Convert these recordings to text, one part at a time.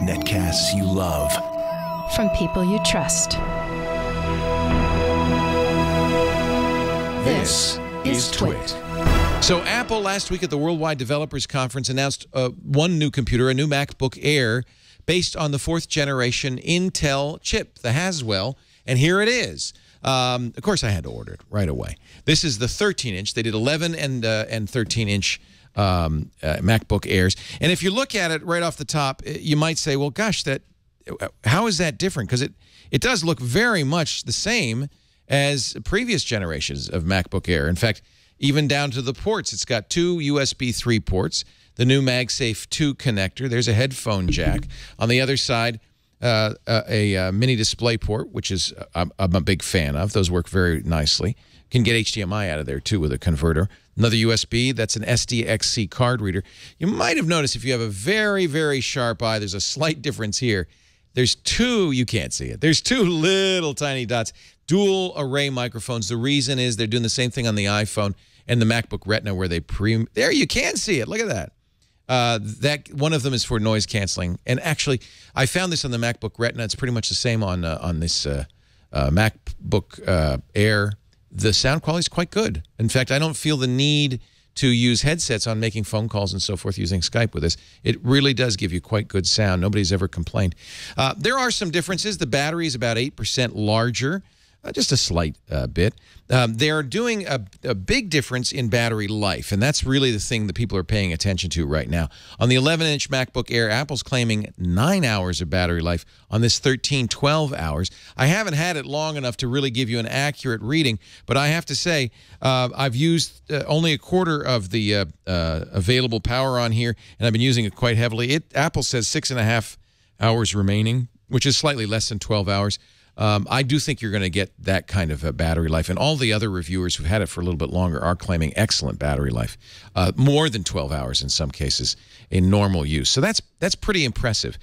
Netcasts you love. From people you trust. This is Twit. So Apple last week at the Worldwide Developers Conference announced one new computer, a new MacBook Air, based on the 4th generation Intel chip, the Haswell, and here it is. Of course, I had to order it right away. This is the 13-inch. They did 11 and 13-inch MacBook Airs. And if you look at it right off the top, you might say, well, gosh, how is that different? Because it does look very much the same as previous generations of MacBook Air. In fact, even down to the ports, it's got 2 USB 3 ports, the new MagSafe 2 connector. There's a headphone jack. On the other side, a mini display port, which is I'm a big fan of. Those work very nicely. Can get HDMI out of there, too, with a converter. Another USB, that's an SDXC card reader. You might have noticed if you have a very, very sharp eye, there's a slight difference here. There's 2, you can't see it. There's 2 little tiny dots, dual array microphones. The reason is they're doing the same thing on the iPhone and the MacBook Retina where they there you can see it. Look at that. One of them is for noise canceling. And actually, I found this on the MacBook Retina. It's pretty much the same on this MacBook Air. The sound quality is quite good. In fact, I don't feel the need to use headsets on making phone calls and so forth using Skype with this. It really does give you quite good sound. Nobody's ever complained. There are some differences. The battery is about 8% larger, just a slight bit. They're doing a big difference in battery life, and that's really the thing that people are paying attention to right now. On the 11-inch MacBook Air, Apple's claiming 9 hours of battery life. On this 13, 12 hours. I haven't had it long enough to really give you an accurate reading, but I have to say I've used only a quarter of the available power on here, and I've been using it quite heavily. Apple says 6.5 hours remaining, which is slightly less than 12 hours. I do think you're going to get that kind of a battery life, and all the other reviewers who've had it for a little bit longer are claiming excellent battery life, more than 12 hours in some cases in normal use. So that's pretty impressive.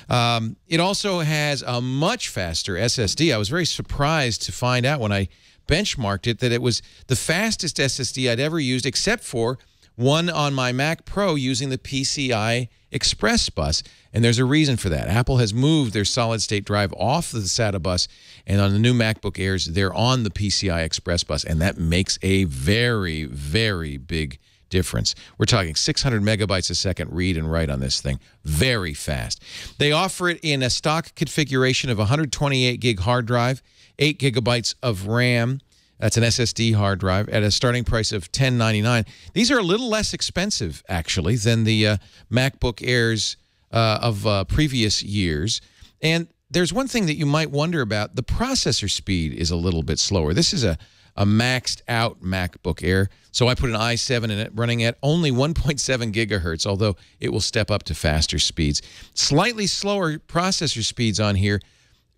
It also has a much faster SSD. I was very surprised to find out when I benchmarked it that it was the fastest SSD I'd ever used, except for one on my Mac Pro using the PCI Express bus, and there's a reason for that. Apple has moved their solid-state drive off the SATA bus, and on the new MacBook Airs, they're on the PCI Express bus, and that makes a very, very big difference. We're talking 600 megabytes a second read and write on this thing. Very fast. They offer it in a stock configuration of 128 gig hard drive, 8 gigabytes of RAM. That's an SSD hard drive at a starting price of $10.99. These are a little less expensive, actually, than the MacBook Airs of previous years. And there's one thing that you might wonder about. The processor speed is a little bit slower. This is a maxed-out MacBook Air, so I put an i7 in it running at only 1.7 gigahertz, although it will step up to faster speeds. Slightly slower processor speeds on here,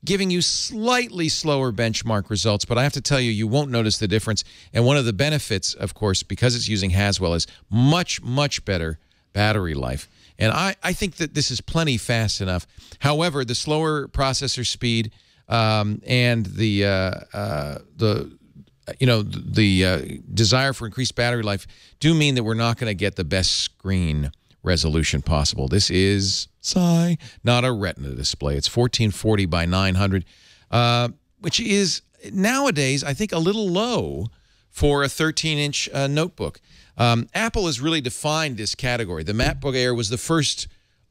giving you slightly slower benchmark results, but I have to tell you, you won't notice the difference. And one of the benefits, of course, because it's using Haswell, is much, much better battery life. And I think that this is plenty fast enough. However, the slower processor speed and the desire for increased battery life do mean that we're not going to get the best screen resolution possible. This is, not a Retina display. It's 1440 by 900, which is nowadays, I think, a little low for a 13-inch notebook. Apple has really defined this category. The MacBook Air was the first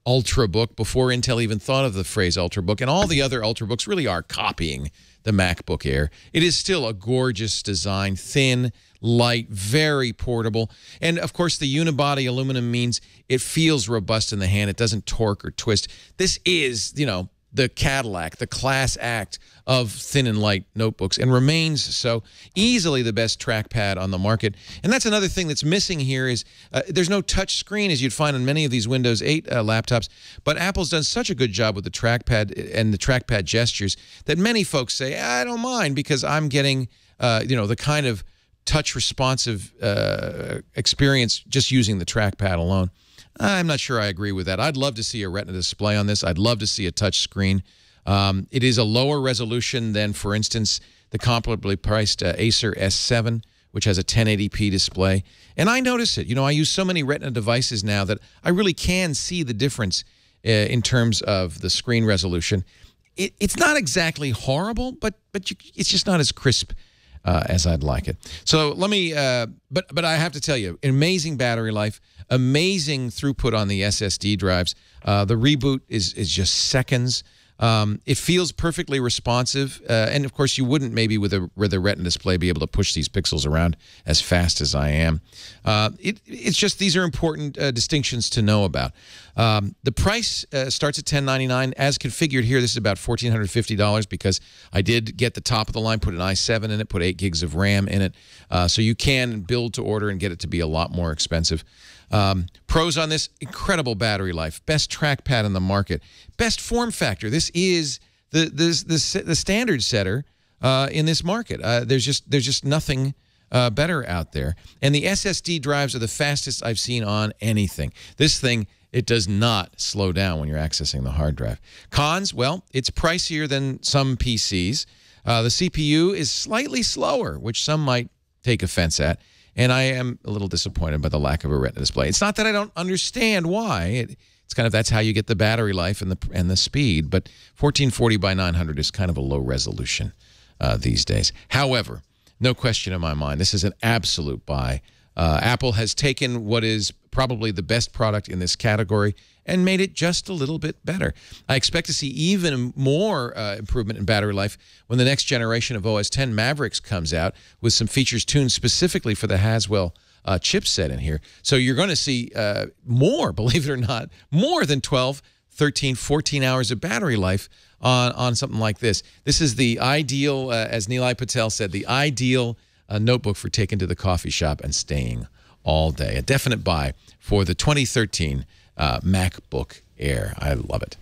Ultrabook before Intel even thought of the phrase Ultrabook, and all the other Ultrabooks really are copying the MacBook Air. It is still a gorgeous design, thin, light, very portable. And, of course, the unibody aluminum means it feels robust in the hand. It doesn't torque or twist. This is, you know, the Cadillac, the class act of thin and light notebooks, and remains so. Easily the best trackpad on the market. And that's another thing that's missing here is there's no touch screen as you'd find on many of these Windows 8 laptops, but Apple's done such a good job with the trackpad and the trackpad gestures that many folks say, I don't mind because I'm getting, the kind of touch responsive experience just using the trackpad alone. I'm not sure I agree with that. I'd love to see a Retina display on this. I'd love to see a touch screen. It is a lower resolution than, for instance, the comparably priced Acer S7, which has a 1080p display. And I notice it. You know, I use so many Retina devices now that I really can see the difference in terms of the screen resolution. It's not exactly horrible, but it's just not as crisp as I'd like it. So let me, but I have to tell you, amazing battery life, amazing throughput on the SSD drives. The reboot is just seconds. It feels perfectly responsive, and of course you wouldn't maybe with a Retina display be able to push these pixels around as fast as I am. It's just these are important distinctions to know about. The price starts at $1099 as configured here. This is about $1,450 because I did get the top of the line, put an i7 in it, put 8 gigs of RAM in it, so you can build to order and get it to be a lot more expensive. Pros on this: incredible battery life, best trackpad in the market, best form factor. This is the standard setter in this market. There's just nothing better out there. And the SSD drives are the fastest I've seen on anything. This thing, it does not slow down when you're accessing the hard drive. Cons: well, it's pricier than some PCs. The CPU is slightly slower, which some might take offense at. And I am a little disappointed by the lack of a Retina display. It's not that I don't understand why. It's kind of, that's how you get the battery life and the speed. But 1440 by 900 is kind of a low resolution these days. However, no question in my mind, this is an absolute buy. Apple has taken what is probably the best product in this category and made it just a little bit better. I expect to see even more improvement in battery life when the next generation of OS X Mavericks comes out with some features tuned specifically for the Haswell chipset in here. So you're going to see more, believe it or not, more than 12, 13, 14 hours of battery life on something like this. This is the ideal, as Nilay Patel said, the ideal notebook for taking to the coffee shop and staying all day. A definite buy for the 2013 MacBook Air. I love it.